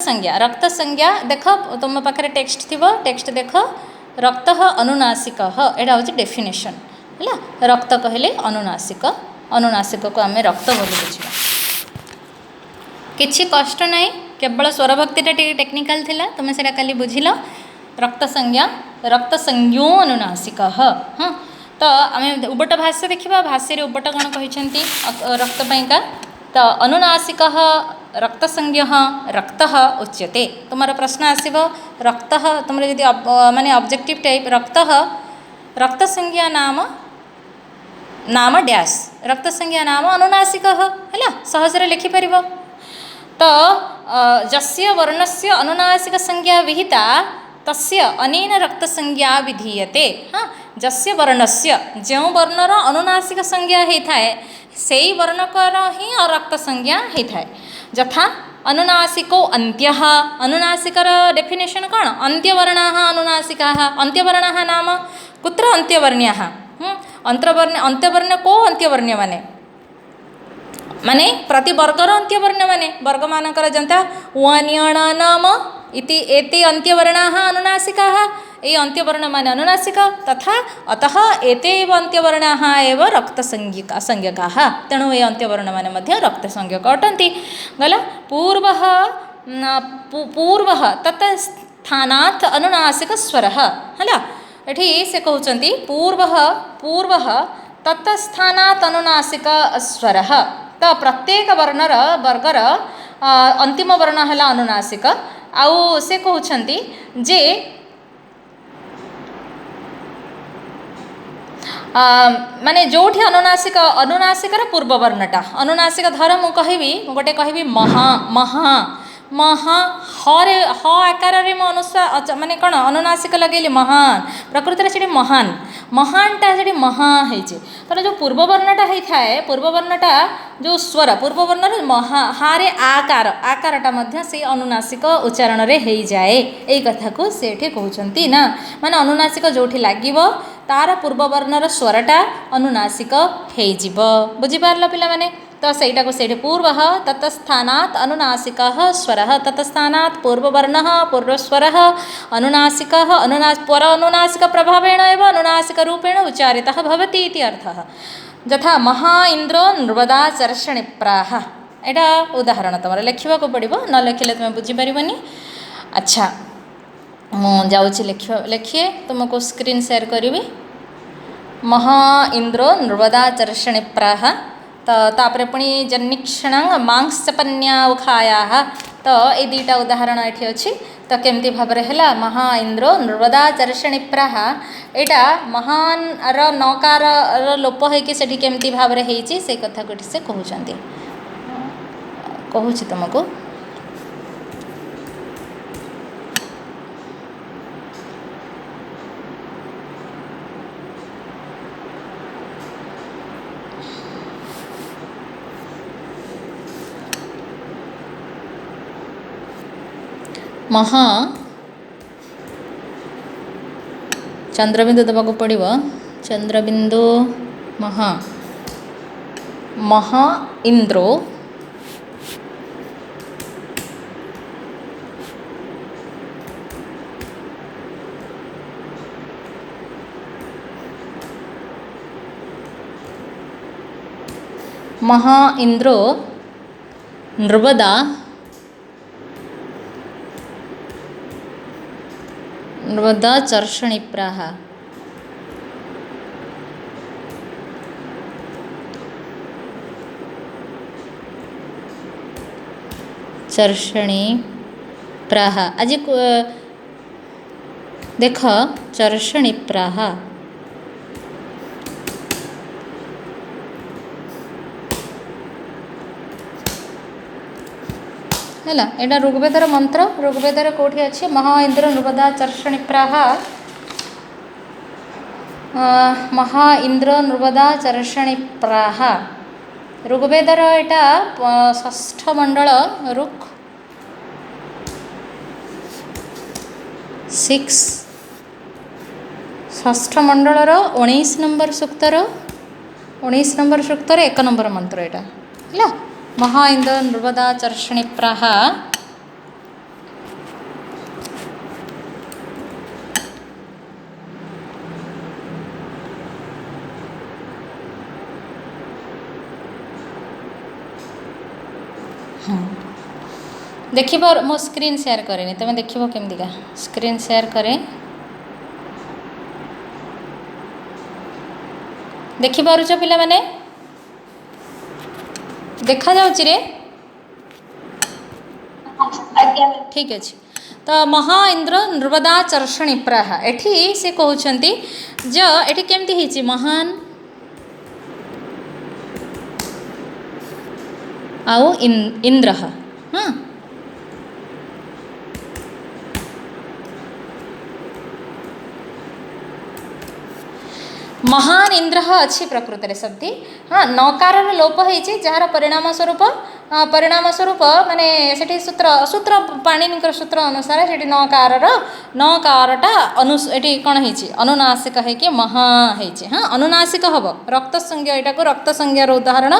संज्ञा रक्त संज्ञा देख तुम पाखे टेक्स्ट थी टेक्स्ट देख रक्त अनुनासिक यहाँ हूँ डेफिनेशन है रक्त कहले अनुनासिक अनुनासिक को आम रक्त बोली बुझा किसी कष्ट ना केवल स्वरभक्ति टेक्निकाल थिला तुम से काली बुझिल रक्त संज्ञो अनुनासिक हाँ तो आम उबट भाष्य देखा भाष्य उबट कौन कहते रक्त पाइका तो अनुनासिक रक्त संज्ञ रक्त उच्यते तुम्हारा प्रश्न आसब रक्त तुम जब माने ऑब्जेक्टिव टाइप रक्त संज्ञा नाम नाम डैश रक्त संज्ञा नाम अनुनासिक है सहजरे लिखिपर तो जस्य वर्णस्य अनुनासिक संज्ञा विहिता तस्य अनेन रक्त संज्ञा विधीयते हाँ जस्य वर्णस्य जो वर्णर अनुनासिक संज्ञा होता है से वर्णकर ही रक्त संज्ञा होता है यथा अनुनासिको अंत्य अनुनासिकर डेफिनेशन कौन अंत्यवर्ण अनुनासिका अंत्यवर्ण नाम कुत्र अंत्यवर्ण्य अंत्यवर्ण को अंत्यवर्ण्य माने माने प्रति वर्गर अंत्यवर्ण माने वर्ग मानकर जनता वन्यण नाम इति एते अंत्यवर्णाः अनुनासिकाः ये अंत्यवर्ण माने अनुनासिक तथा अतः एते एव अंत्यवर्णाः एव रक्तसंज्ञकाः तेणु ये अंत्यवर्ण माने मध्ये रक्तसंज्ञक अटन्ति गला पूर्वः तत् स्थानात् अनुनासिक स्वरः हला एठी से कहउचंती पूर्वः तत् स्थानात् अनुनासिक स्वरः तो प्रत्येक वर्णर वर्गर अंतिम वर्ण है अनुनासिक आउ से कहउछंती जे माने जोठी अनुनासिकर पूर्व वर्णटा अनुनासिक धर मु कहबी गोटे कहबी महा महा महा हरे ह आकार अनुस्वार माने कौन अनुनासिक लगेली महान प्रकृति से महान महानटा से महा तर जो पूर्व वर्णटा होता है पूर्व वर्णटा जो स्वर पूर्व वर्ण महा हारे आकार आकारटा मध्य से अनुनासिक उच्चारण रे हो जाए यही कथा को से कहते ना माने अनुनासिक जोठी लागिब तार पूर्व वर्णर स्वरटा अनुनासिक हो बुझीपार पिला माने तो सहीटा को से पूर्व तत्स्थानात् अनुनासिक स्वर तत्स्थानात् पूर्ववर्ण पूर्वस्वर अनुनासिक पर अनुनासिक प्रभावेण एव अनुनासिक रूपेण उच्चारितः भवति इति अर्थः यथा महा इंद्रो नृपदा चर्षणिप्राः एटा उदाहरण तुम लिखा पड़ो न लिखिले तुम बुझीपारनी अच्छा मु जाऊँगी लिखिए तुमको स्क्रीन शेयर करी महा इंद्रो नृपदा चर्षणिप्राः तो तापर पुणी जन्निक्षण मांसपन्या उखाया तो ये दुईटा उदाहरण ये अच्छी तो केमती भाव है महा इंद्रो नृपदा चर्षणिप्राः एटा महान र नकार लोप होती केमती भाव से कथा को से कहते कहूँ तुमको महा चंद्रबिंदु देवाक पड़ो चंद्रबिंदु महा महा इंद्रो महा इंद्रो नृपदा नृपदा चर्षणिप्राः चर्षणिप्राः आज देख चर्षणिप्राः है यहाँ ऋग्वेदर मंत्र ऋग्वेदर कौटी अच्छे महा इंद्र नृपदा चर्षणिप्राः महा इंद्र नृपदा चर्षणिप्राः ऋग्वेदर यहाँ षष्ठ मंडल ऋक् 6 षष्ठ मंडलर 19 नंबर सूक्तर 19 नंबर सूक्तर 1 नंबर मंत्र यहाँ है महा इंद्र नृपदा चर्षणिप्राः देखिए मो स्क्रीन शेयर करेनि तुम देखिए केमतिका स्क्रीन शेयर करे देखिपुच पिला माने देखा जाउची रे ठीक अच्छे तो महा इंद्र नृपदा चर्षणी प्राह एठी से कहउछंती ज एठी केमती हिची महान आउ इंद्र हाँ महान इंद्र अच्छी प्रकृत में शब्दी हाँ नकार लोप होती जार परिणाम स्वरूप माने सेठी सूत्र सूत्र पाणिनिक सूत्र अनुसार से नकारटा ये कौन होती अनुनासिक है महा होती हाँ अनुनासिक हम रक्त संज्ञा यहाँ को रक्त संज्ञार उदाहरण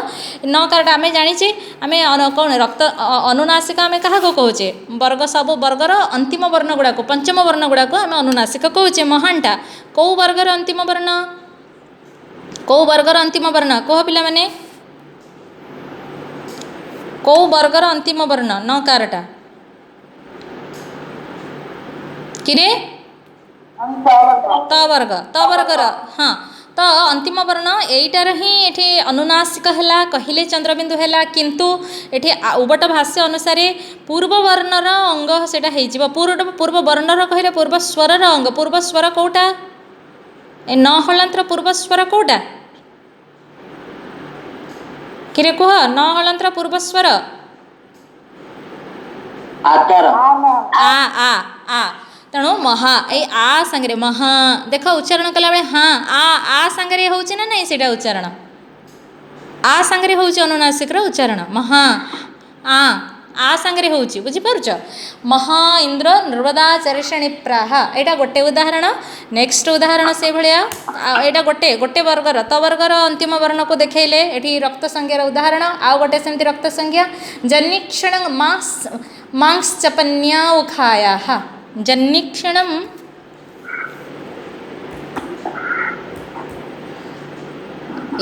नकारटा आम जाचे आम कौन रक्त अनुनासिक आम क्या कहे वर्ग सब वर्गर अंतिम वर्ण गुड़ाक पंचम वर्ण गुड़ाक आम अनुनासिक कहे महानटा कौ वर्गर अंतिम वर्ण कौ वर्गर अंतिम वर्ण कह पिला माने कौ वर्गर अंतिम वर्ण नकारटा किरे त वर्गर हाँ तो अंतिम वर्ण यहीटार ही ये अनुनासिक है कहले चंद्रबिंदु है किंतु ये उबट भाष्य अनुसार पूर्व वर्णर अंग से पूर्व वर्णर कहले पूर्व स्वर अंग पूर्व स्वर कौटा न हलंतर पूर्व स्वर कौटा किरे कह न हलंतर पूर्व स्वर आ आ आ तेणु महा ए आ सांगे महा देख उच्चारण कला बेले हाँ आ सांगे होची ना नहीं सेटा उच्चारण आ सांगे होची अनुनासिक उच्चारण महा आ सांगे होची बुझी पारुछ महा इंद्र नृपदा चर्षणी प्राह एटा गोटे उदाहरण नेक्स्ट उदाहरण से भाया एटा गोटे गोटे वर्गर त वर्गर अंतिम वर्ण को देखैले एठी रक्त संज्ञार उदाहरण आ गोटे सेमती रक्त संज्ञा जन्निक्षण मांसचपन्या उखायाः जन्निक्षणम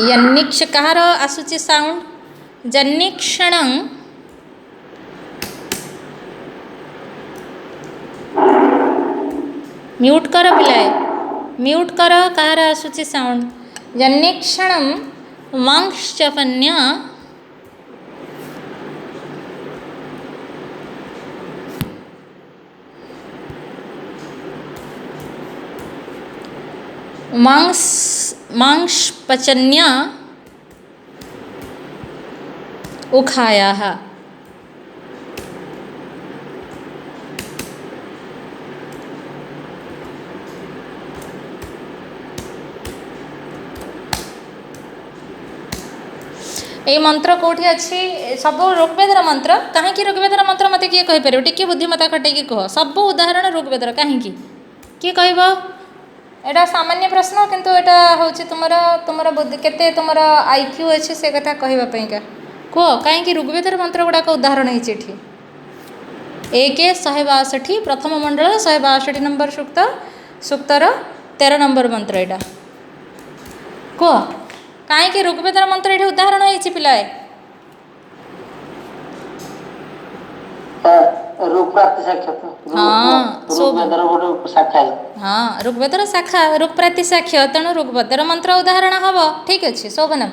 यन्निक्ष कहार आसुची साउंड जन्निक्षणं म्यूट कर पिलाए म्यूट कर कहार आसुची साउंड जन्निक्षणं मांसचपन्या मांसपचन्या उखायाः ये मंत्र कौटी अच्छी सब ऋग्वेदर मंत्र कहीं ऋग्वेदर मंत्र मत किए कहीपर टी बुद्धिमता खटेकी कह सब उदाहरण ऋग्वेदर कहीं किए कह एटा सामान्य प्रश्न किंतु एटा होची तुमर बुद्धि केते तुमर आईक्यू अच्छे से कथा कहवाई का कह कहीं ऋग्वेदर मंत्र गुड़ाक उदाहरण होती एक 162 प्रथम मंडल 162 नंबर सूक्त सूक्तर 13 नंबर मंत्र यहाँ कह कहीं ऋग्वेदर मंत्र ये उदाहरण होती पिलाए हाँ ऋग्वेदर शाखा ऋग प्रातिशाख्य तेणु ऋग्वेदर मंत्र उदाहरण हम ठीक अच्छे शोभनम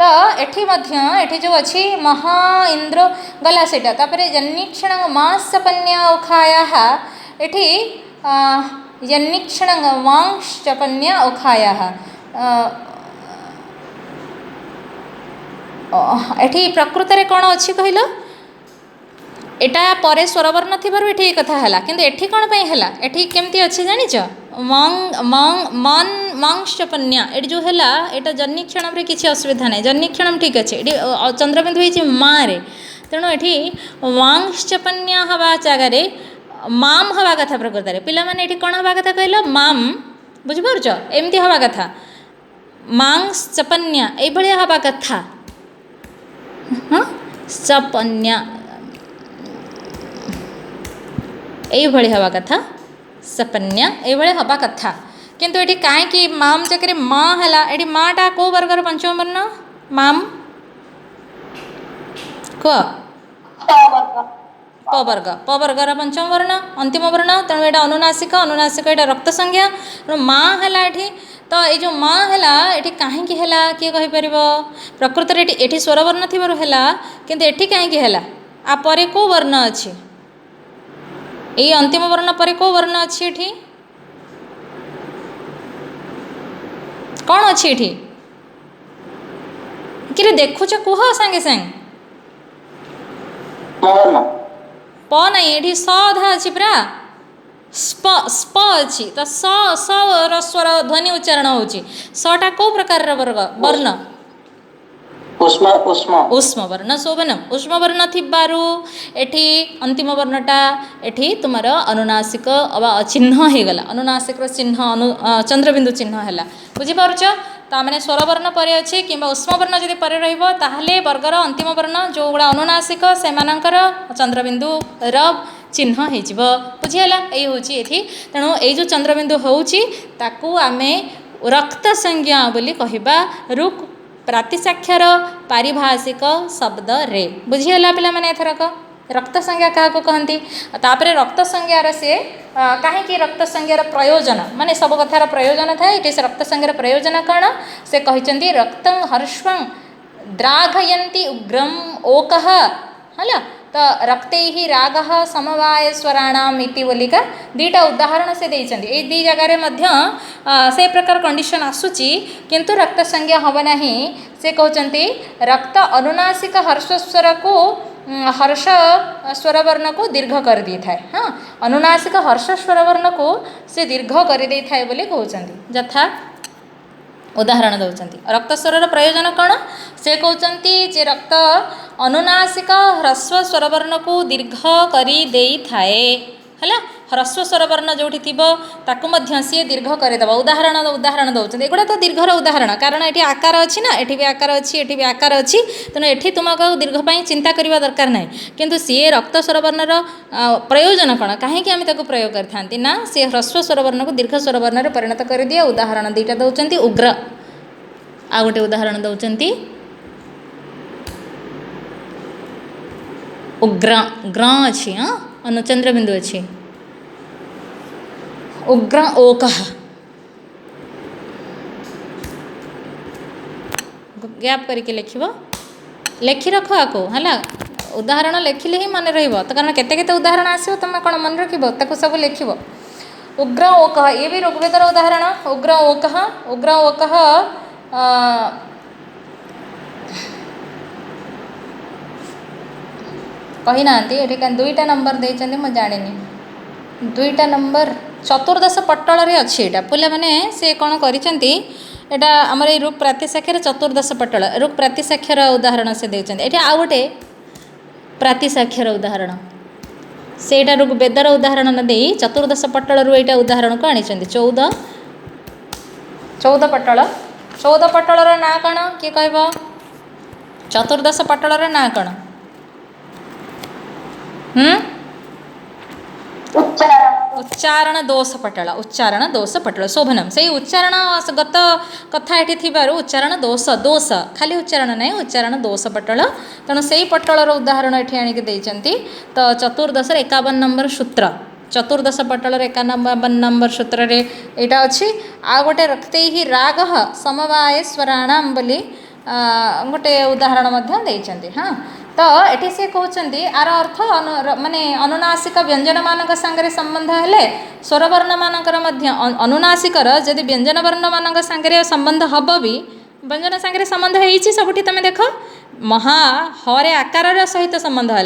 तो एठी जो अच्छी महा इंद्र गला सेटा तापर जन्निक्षण मांसचपन्या उखायाः एठी जन्निक्षण मांसचपन्या उखायाः एठी प्रकृत रे कौन अच्छी कहल एटा परे स्वरवर्ण थिबारु एठी कथा हला किंतु एठी कोन पई हला एठी केमती अछि जानिच मांसचपन्या एठी जो हला एटा जन्निक्षणम रे किछि असुविधा नै जन्निक्षणम ठीक अछि एठी चंद्रबिंदु होइछि मा रे तेणु एठी मांसचपन्या हवा जागारे माम हवा कथा प्रकृत रे पिला माने एठी कोन हवा कथा कहलो माम बुझि पारुछ एमती हवा कथा मांसचपन्या एई भलिया हवा कथा हाँ चपन्या ये हवा कथा सपन्या ये हवा कथा किंतु ये कहीं माम जगह माँ है ये माँटा कौ वर्गर पंचम वर्ण माम कह प वर्ग प वर्गर पंचम वर्ण अंतिम वर्ण तेणु यहाँ अनुनासिक अनुनासिक यहाँ रक्त संज्ञा माँ है ये तो ये जो माँ है ये कहीं किए कहीपर प्रकृत में ये स्वरवर्ण थी किंतु ये कहीं है आपर कौ वर्ण अच्छी ये अंतिम वर्ण पर कौ वर्ण अच्छी ये कौन अच्छी ये कि देखुच कुह सांगे सांग प नहीं ये स अधा अच्छी पूरा स्प स्प अच्छी तो स स स्वर ध्वनि उच्चारण होची सटा कौ प्रकार वर्ग वर्ण उष्म वर्ण शोभनम उष्म वर्ण थिबारु एठी अंतिम वर्णटा एठी तुमर अनुनासिक अबा चिन्ह हो गला अनुनासिक चिन्ह चंद्रबिंदु चिन्ह हैला बुझी पारुछ ताने स्वरवर्ण पर अच्छे कि उष्म वर्ण जब पर रही वर्गर अंतिम वर्ण जो गुड़ा अनुनासिक से चंद्रबिंदु चिन्ह हो बुझीगला ये हूँ ये तेणु ये जो चंद्रबिंदु होमें रक्त संज्ञा बोली कहवा रुक प्रातिसाक्षर पारिभाषिक शब्द रे बुझीगला पिला माने एथरक रक्त संज्ञा क्या कहती तापर रक्त संज्ञार से कहीं रक्त संज्ञार प्रयोजन माने सब कथार प्रयोजन थाए ये रक्त संज्ञार प्रयोजन कौन से कहते रक्त हर्ष्वं द्राघयन्ति उग्रम ओकः है तो रक्त ही राग समवाय स्वराणाम इति बोलिका दीटा उदाहरण से देइछन्ति ए दी जगार से प्रकार कंडीशन आसुची किंतु रक्त संज्ञा हम नहीं से कहते रक्त अनुनासिक हर्षस्वर को हर्ष स्वरवर्ण को दीर्घ कर दी थाए हाँ अनुनासिक हर्ष स्वरवर्ण को से दीर्घ कर दी थाए बोली कहते यथा उदाहरण दौरान रक्त स्वर प्रयोजन कौन से कहते जे रक्त अनुनासिक ह्रस्व स्वरवर्ण को दीर्घ कर दे थाए है ह्रस्व स्वरवर्ण जो सी दीर्घ करदे उदाहरण दौरान एगुड़ा तो दीर्घर उदाहरण कारण ये आकार अच्छी ना ये भी आकार अच्छी ये भी आकार अच्छी तेणु ये तुमको दीर्घपाई चिंता करने दरकार ना किंतु सी रक्त स्वरवर्णर प्रयोजन कौन कहीं आम प्रयोग करते ना सी ह्रस्व स्वरवर्ण को दीर्घ स्वरवर्ण परिणत कर दिए उदाहरण दीटा दौरान उग्र आ गोटे उदाहरण दौरान उग्र ग्र अच्छी हाँ अनुचंद्रबिंदु अच्छी उग्र ओकः गैप करके लिखि रख आको है उदाहरण लिखिले ही मन रही तो कारण केते उदाहरण आसो तुम कौन मन रख सब लिख उग्र ओकः ये भी ऋग्वेदर उदाहरण उग्र ओकः कही ना दुईटा नंबर देते मुझे जानी दुईटा नंबर चतुर्दश पटल अच्छी यहाँ पिला माने से कौन करिसेंती एटा आमर ये रुक प्रातिसाक्षर चतुर्दश पटल रुक प्रातिसाक्षर उदाहरण से देते ये आउ गोटे प्रातिसाक्षर उदाहरण से रुक वेदर उदाहरण न दे चतुर्दश पटल यहाँ उदाहरण को आनी 14 पटल ना कौन किए कह चतुर्दश पटल ना कौन उच्चारण दोष पटल शोभनम से उच्चारण गत कथा ये उच्चारण दोष खाली उच्चारण नहीं उच्चारण दोष पटल तेणु से पटलर उदाहरण ये आणिक तो चतुर्दश 51 नंबर सूत्र चतुर्दश पटल 51 नंबर सूत्र यहाँ अच्छी आ गोटे रखते ही राग समवाय स्वराणाम बोली गोटे उदाहरण हाँ तो ये से कहते आर अर्थ माने अनुनासिक व्यंजन मानक सांगरे संबंध हेले स्वरवर्ण मानकर अनुनासिकर जदि व्यंजन वर्ण मानक सांगरे संबंध हम भी व्यंजन सांगरे संबंध होती सबुठी तुम देख महा हरे आकार सहित संबंध है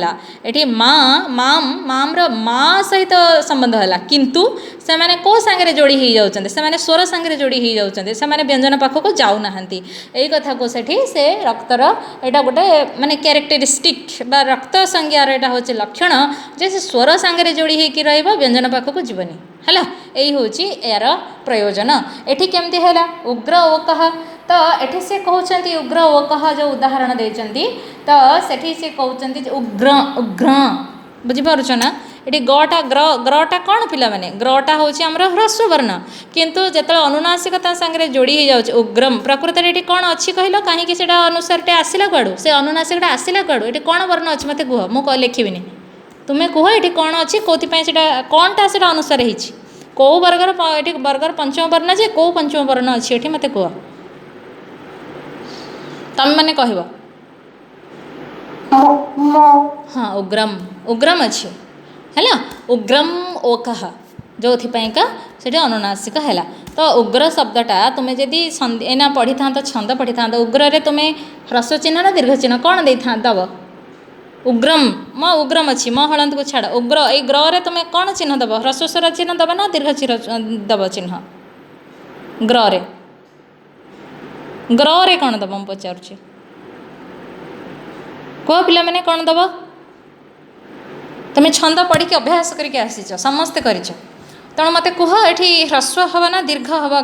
ये माँ माम माम्र माँ सहित संबंध है किंतु से माने को सांगरे जोड़ी हो जाते से माने स्वर सांगरे जोड़ी हो जाते से माने व्यंजन पाखक जाऊना यही कथा को से रक्तर यहाँ गोटे माने क्यारेक्टरिस्टिक बा रक्त संज्ञार यहाँ हूँ लक्षण जे से स्वर सांगरे जोड़ी होकर व्यंजन पाखक जीवनी है यही हूँ यार प्रयोजन एठी केमती है उग्र ओकः तो ये से कहते उग्र ओकः जो उदाहरण देते तो सेठी से कहते उग्र उग्र बुझीपारुछ ना ये गटा ग्रटा कौन पिला माने ग्रटा हूँ आम ह्रस्व वर्ण किंतु जो अनुनासिकता सांगे जोड़ी हो जाए उग्रम प्रकृत में ये कौन अच्छी कहल कहीं अनुसार आसला कुआड़ू से अनुनासिकटा आसला कुआड़ू ये कौन वर्ण अच्छी मत कह मुझे लिखिनी तुम्हें कह ये कौन अच्छी कौन कौनटा से अनुसार होती कौ वर्गर ये वर्गर पंचम वर्ण जे कौ पंचम वर्ण अच्छी ये मत कह तमें मैंने कह हाँ उग्रम उग्रम अच्छे है उग्रम ओकः जो का से अनुनासिक है तो उग्र शब्दटा तुम्हें जदि एना पढ़ी था छंद पढ़ी था उग्र तुम्हें ह्रस्व चिन्ह ना दीर्घ चिन्ह कौन दे था दब उग्रम म उग्रम अच्छी म हलंत को छाड़ उग्र ये ग्रे तुम्हें कौन चिन्ह दब ह्रस्वस्वर चिन्ह दब ना दीर्घ दब चिन्ह ग्रे ग्रे कौन दब मुझे पचारुचे कह पिला मैंने कौन दब तुम्हें छंद पढ़ी अभ्यास करके आसीच समस्ते कर तेणु मत कह ये ह्रस्व हम ना दीर्घ हम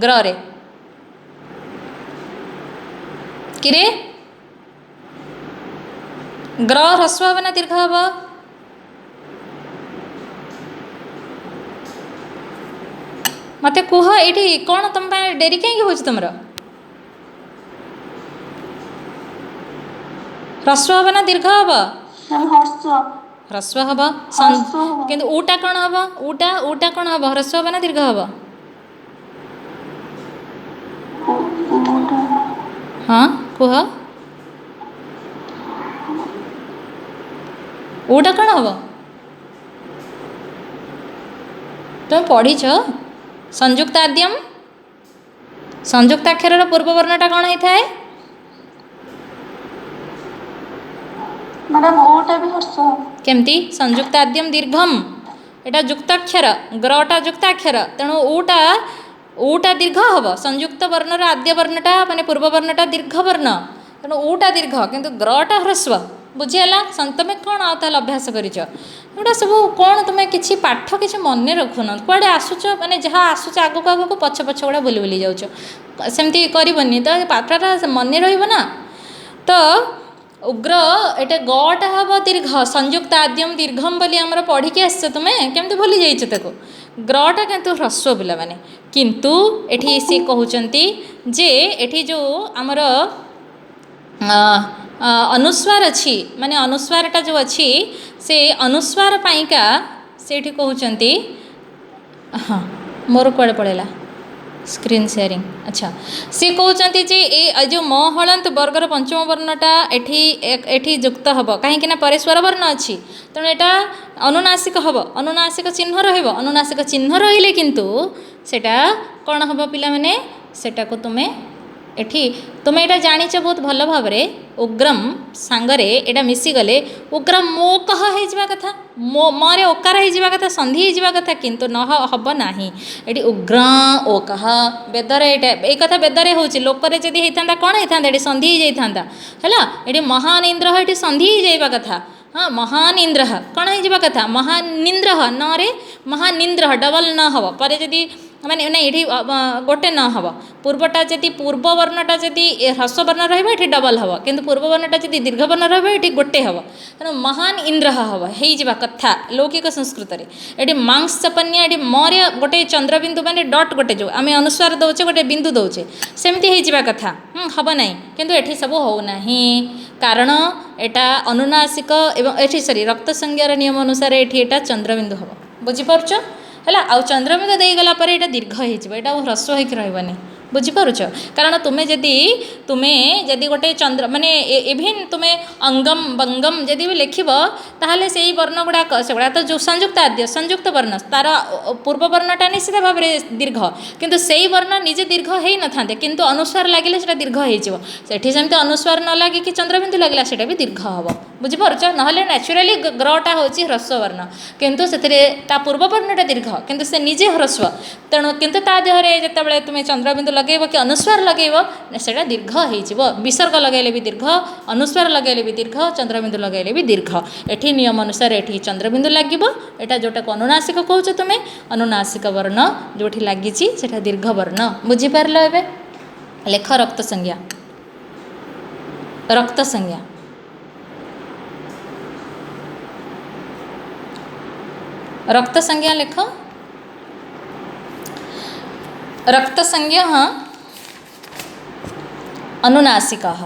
ग्रे किरे ग्र ह्रस्व हम ना दीर्घ हम मत कह ये कौन तुम डेरी कहीं हो तुम ह्रस्व हम ना दीर्घ हम ह्रस्व हम कि ऊटा कौन हम ऊटा ऊटा कौन हम ह्रस्व हम ना दीर्घ हम हाँ कह ऊटा कौन हम तुम पढ़ीच संयुक्ताद्यम संयुक्ताक्षर पूर्व वर्णटा कौन होता है केमती संयुक्ताद्यम दीर्घम एटा युक्ताक्षर ग्रटा युक्ताक्षर तेणु ऊटा ऊटा दीर्घ हम संयुक्त वर्णर आद्य वर्णटा माने पूर्व वर्णटा दीर्घ वर्ण तेणु ऊटा दीर्घ किंतु ग्रटा ह्रस्व बुझीगला तुम कौन आउ अभ्यास करा सब कौन तुम कि पाठ कि मन रखुन कड़े आसुच माने जहाँ आसुच आगक आगक पछ पछ गुड़ा बुली बुली जाऊच सेमती करनी तो पाठटा मन रहा तो उग्र एटा गटा हम दीर्घ संयुक्त आद्यम दीर्घम बोली आमर पढ़ी के आस तुम्हें केमती भूली जाइए ग्रटा किंतु ह्रस्व पिला माने किंतु एठी सी कहउचंती जे एठी जो आमर अनुस्वार अच्छी माने अनुस्वारटा जो अच्छी से अनुस्वार पाइका सेठी कहउचंती हाँ मोर कुआड़े पड़ेला स्क्रीन शेयरिंग अच्छा सी कहते जे ये जो म हलंत वर्गर पंचम वर्णटा एठी युक्त हम कहीं पर स्वर वर्ण अच्छी तेणु यहाँ अनुनासिक हम अनुनासिक चिन्ह अनुनासिक चिन्ह रहिले किंतु सेटा कौन हम पिला माने सेटा को तुम्हें एठी तुम्हें यहाँ जानीच बहुत भल भाव उग्रम सांगरे एटा मिसीगले उग्रम मो कह हो कथा मो मरे ओकार हो कथा संधि हो कथा किंतु न हम ना ये उग्र ओ कह बेदरे ये कथा बेदरे हो लोकरे जदि होता कौन होता ये संधि होता है ये महान इंद्र ये संधि हो कथा हाँ महान इंद्र कौन हो कथा महानिंद्र न रे महानिंद्र डबल न हम पर जदि माने ये गोटे न हम पूर्वटा जदि पूर्व वर्णटा जदि ह्रस्व वर्ण रही डबल हम किंतु पूर्व वर्णटा जदि दीर्घ वर्ण रही गोटे हम तेणु महान इंद्र हम हो कथा लौकिक संस्कृत ये मांस चपनिया ये मरे गोटे चंद्रबिंदु माने डट गोटे जो आम अनुस्वार दौचे गोटे बिंदु दौचे सेमती हो कथा हम ना किंतु ये सब होना कारण एटा अनुनासिक एवं ये सॉरी रक्त संज्ञार नियम अनुसार ये चंद्रबिंदु हम बुझीपार है आउ चंद्रबिंदु देगला ये दीर्घ हो ह्रस्व होकर रही बुझीपारुच कारण तुम्हें जदि गोटे चंद्र माने इभेन तुम्हें अंगम बंगम जदि भी लिख ताहले से वर्ण गुड़ाक से गुड़ा तो जो संयुक्त आद्य संयुक्त वर्ण तार पूर्व वर्णटा निश्चित भाव में दीर्घ किंतु से वर्ण निजे दीर्घ हो न था किंतु अनुस्वार लगे से दीर्घ होमती अनुस्वार न लगे कि चंद्रबिंदु लगला से भी दीर्घ हम बुझीपारुच ना न्याचुराली ग्रटा हूँ ह्रस्व वर्ण किंतु से पूर्व वर्णटा दीर्घ किंतु से निजे ह्रस्व तेणु किंतु ता देहरे जिते तुम्हें चंद्रबिंदु लगेब कि अनुस्वार लगेब से दीर्घ हो विसर्ग लगेले भी दीर्घ अनुस्वार लगेले भी दीर्घ चंद्रबिंदु लगेले भी दीर्घ एठी नियम अनुसार एठी चंद्रबिंदु लगिब एटा जोटा अनुनासिक कहूच तुम्हें अनुनासिक वर्ण जोठी लगी सेटा दीर्घ वर्ण बुझी पारलो एबे लेख रक्त संज्ञा रक्त संज्ञा रक्त संज्ञा लेख रक्त संज्ञा अनुनासिकः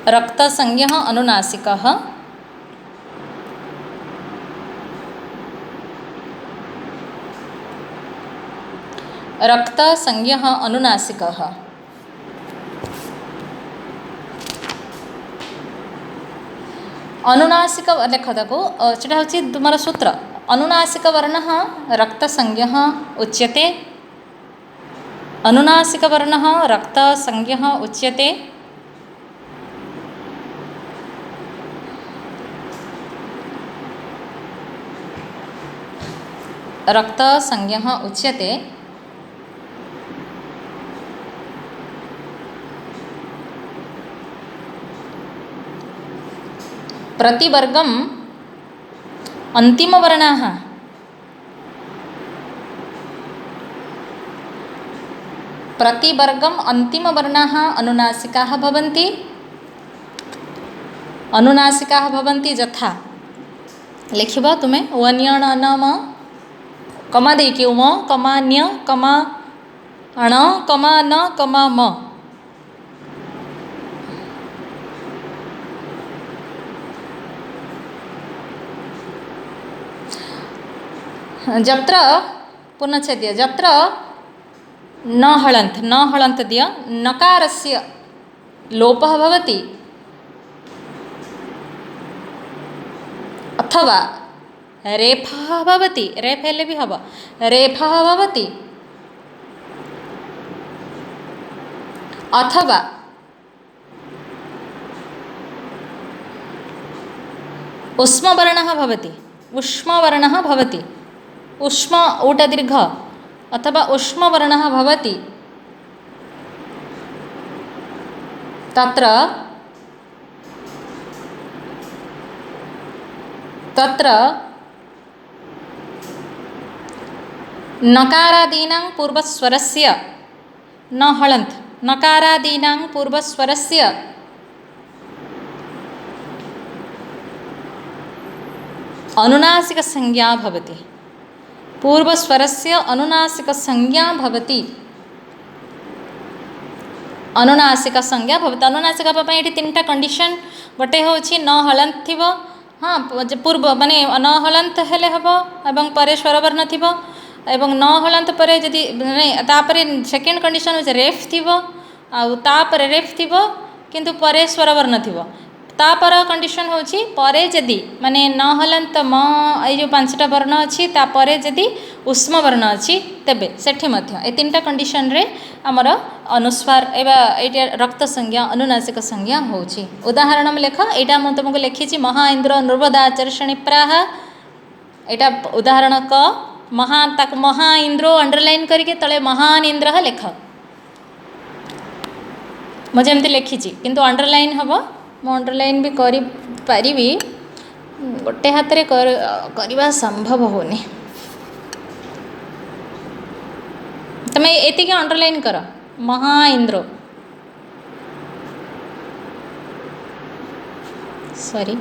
रक्त संज्ञा अनुनासिकः रक्त संज्ञः अनुनासिकः। अनुनासिक लेख ताको सेटा होछि तुमर सूत्र। अनुनासिक वर्णः रक्त संज्ञः उच्यते। अनुनासिक वर्णः रक्त संज्ञः उच्यते। रक्त संज्ञः उच्यते। प्रतिवर्गम अन्तिमवर्णाः प्रतिवर्गम अन्तिमवर्णाः अनुनासिकाः भवन्ति। अनुनासिकाः भवन्ति यथा लिखिब तुमे वन्यण नम कमा देकी उम कमा न्य कमा अण कमा न कमा म। जत्र पुनच्छेद्य जत्र न हलन्त दिय नकारस्य लोपः भवति अथवा रेफः भवति। रेफ हेले भी हब रेफः भवति अथवा उष्मवर्णः भवति। उष्मवर्णः भवति उष्म ऊट दीर्घ अथवा उष्मवर्णः भवति तत्र तत्र नकारादीनां पूर्वस्वरस्य न हलन्त नकारादीनां पूर्वस्वरस्य अनुनासिक संज्ञा भवति। पूर्वस्वरस्य अनुनासिक संज्ञा भवति। अनुनासिक संज्ञा भवति। अनुनासिक पई एठी तीनटा कंडीशन गोटे होछि न हलन्त थिबो। हाँ पूर्व माने न हलन्त हेले हबो एवं परे स्वर वर्ण थिबो एवं न हलन्त परे जदि तापरे सेकेंड कंडीशन होछि रेफ थिबो आ तापरे रेफ थिबो किंतु परे स्वर वर्ण थिबो। तापर कंडीशन होछि परे जदि माने न हलन्त म ए जो पांचटा वर्ण अछि तापरे जदि उष्म वर्ण अछि तेबे सेठी मध्य ए तीनटा कंडीशन रे हमर अनुस्वार एबा एटा रक्त संज्ञा अनुनासिक संज्ञा होछि। उदाहरण लेख एटा म तुमको लिखिछि महा इंद्र नृपदाचर्षणि प्राह। एटा उदाहरण क महा ताक महा इंद्रो अंडरलाइन करके तले महान इंद्र लेख म जेमति लिखिछि किंतु अंडरलाइन हबो मो अंडरलाइन भी करि परिबी गोटे हाथ रे करबा संभव होनी। तमे एति के अंडरलाइन कर महा इंद्र सॉरी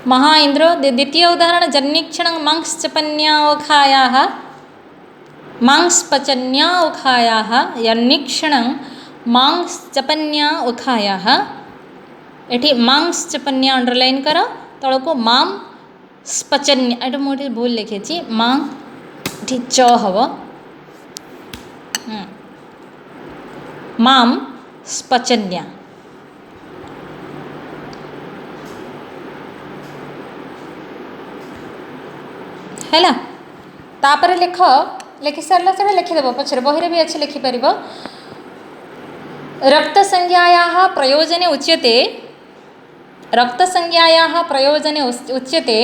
महा इंद्र। द्वितीय उदाहरण जन्निक्षण मांसपचन्यावखायाः मांसपचन्यावखायाः यन्निक्षण मांसपचन्यावखायाः एठी मांसपचन्या अंडरलाइन कर तळको माम स्पचन्य एटा मोठी भूल लिखेछि मां एठी च हबो माम स्पचन्या हैला। तापर लेख लिखि सारला से लिखिदेव पछरे बहिरे भी अच्छे लिखिपर। रक्त संज्ञायाः प्रयोजने उच्यते रक्त संज्ञायाः प्रयोजने उच्यते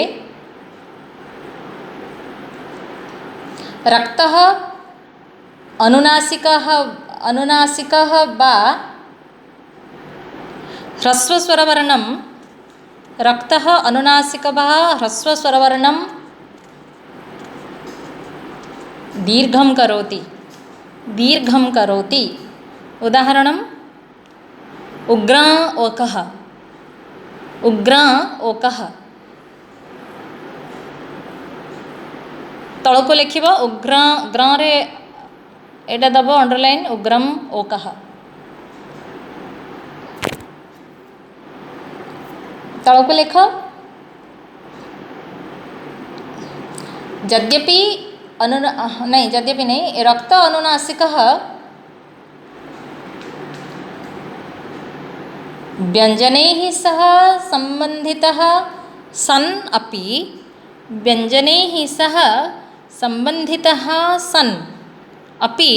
रक्तः अनुनासिकः वा ह्रस्वस्वरवर्णं रक्तः अनुनासिकः वा ह्रस्वस्वरवर्णं दीर्घं करोति। उदाहरणम् उग्र ओकः तळको लिखिब उग्र ग्र रे एटा दब अंडरलाइन उग्रम ओकः तलक लेख यद्यपि नहीं यद्यपि नहीं रक्त अनुनासिकः व्यञ्जनैः सह सम्बन्धितः सन् अपि व्यञ्जनैः सह सम्बन्धितः सन् अपि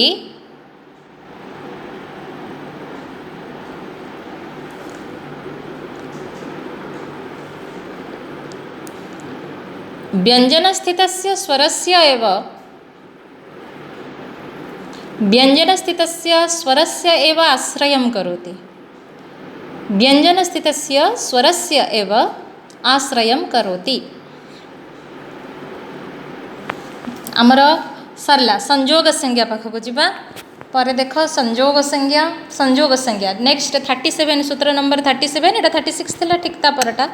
व्यञ्जनस्थितस्य स्वरस्य एव व्यञ्जनस्थितस्य स्वरस्य एव आश्रयं करोति व्यञ्जनस्थितस्य स्वरस्य एव आश्रयं करोति आमर सरला संयोग संज्ञा पाखक जावा पर देख संयोग संज्ञा नेक्स्ट 37 सूत्र नंबर 37 एटा 36 थिला ठीक ता परटा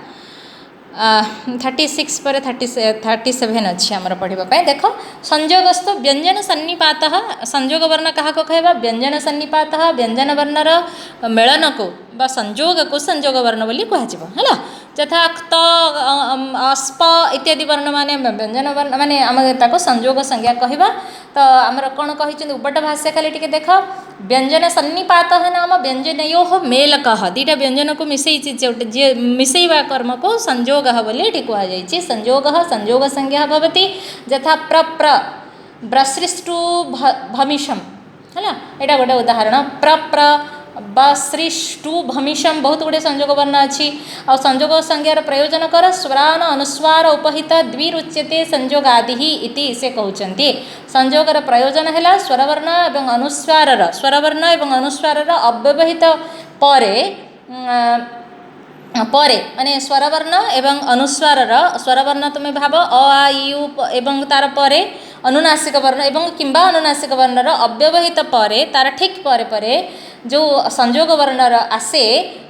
36 पर 37 अच्छी आमर पढ़ापी देख संयोगस्थ व्यंजन सन्निपात संयोग वर्ण क्या कहवा व्यंजन सन्निपात व्यंजन वर्णर मेलन को बा संयोग को संयोग वर्ण बोली कहला यथा क्त अस्प इत्यादि वर्ण माने व्यंजन वर्ण माने आम ताको संयोग संज्ञा कहवा तो आमर कौन कही उपट भाष्य खाली टिके देख व्यंजन सन्निपात नाम व्यंजनयो मेलक दीटा व्यंजन को मिसई जी मिसैवा कर्म को संयोग बोली कहुई संयोग संयोग संज्ञा भवति यथा प्र ब्रसृष्टु भमिषम है यहाँ गोटे उदाहरण प्र बसृष्टु भमिषम बहुत गुड़े संयोग वर्ण अच्छी आ संयोग संज्ञार प्रयोजन कर स्वरान अनुस्वार उपहित द्विरुच्यते संयोग आदि इति से कहते संयोगर प्रयोजन है स्वरवर्ण एवं अनुस्वारर स्वरवर्ण एवं अनुस्वारर अव्यवहित परे परे माने स्वरवर्ण एवं अनुस्वारर स्वरवर्ण तुम्हें भाव अ आ इ उ एवं तार परे अनुनासिक वर्ण एवं किंबा अनुनासिक वर्णर अव्यवहित परे तार ठीक परे परे जो संयोग वर्णर आसे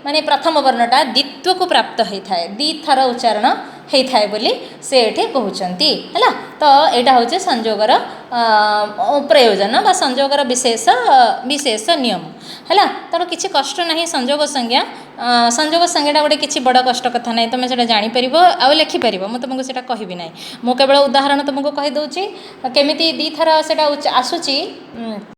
माने प्रथम वर्णटा द्वित्व को प्राप्त होता है दी थर उच्चारण होता है बोली से एठी कहउचंती हैला तो एटा होचे संयोगर प्रयोजन बा संयोगर विशेष विशेष नियम हैला तार किछि कष्ट नहीं संयोग संज्ञाटा गोटे किछि बड़ कष्ट कथा नहीं तुम से जापर आउ लिखिपर मुझे तुमको से कहबी ना मु केवल उदाहरण तुमको कही दूची केमिति दी थर से आसूची